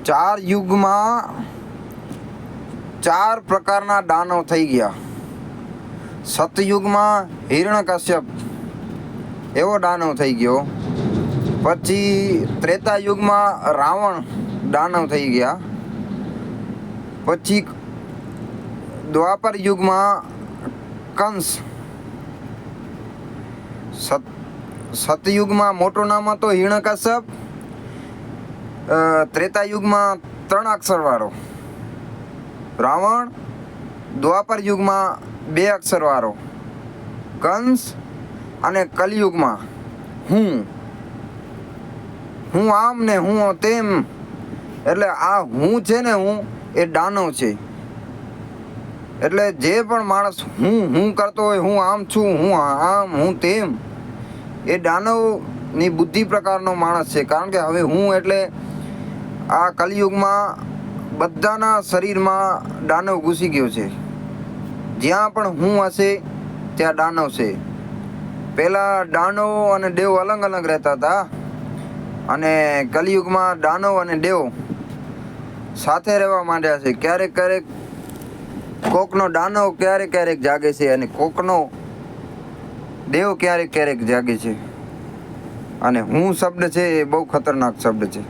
ચાર યુગમાં ચાર પ્રકારના દાનવ થઈ ગયા. સતયુગમાં હિરણ્યકશ્યપ એવો દાનવ થઈ ગયો. પછી ત્રેતા યુગમાં રાવણ દાનવ થઈ ગયા. પછી દ્વાપર યુગમાં કંસ. સતયુગમાં મોટું નામ હતો હિરણ્યકશ્યપ. ત્રેતા યુગમાં 3 અક્ષરવાળો રાવણ. દ્વાપર યુગમાં 2 અક્ષરવાળો કંસ. અને કલયુગમાં હું આમ ને હું તેમ. એટલે આ હું છે ને, હું એ દાનવ છે. એટલે જે પણ માણસ હું કરતો હોય, હું આમ છું, હું આમ, હું તેમ, એ દાનવની બુદ્ધિ પ્રકારનો માણસ છે. કારણ કે હવે હું એટલે આ કલયુગમાં બધાના શરીરમાં દાનવ ઘૂસી ગયો છે. જ્યાં પણ હું હશે ત્યાં દાનવ છે. પહેલાં દાનવ અને દેવ અલગ અલગ રહેતા હતા, અને કલયુગમાં દાનવ અને દેવ સાથે રહેવા માંડ્યા છે. ક્યારેક ક્યારેક કોકનો દાનવ ક્યારેક જાગે છે, અને કોકનો દેવ ક્યારેક જાગે છે. અને હું શબ્દ છે એ બહુ ખતરનાક શબ્દ છે.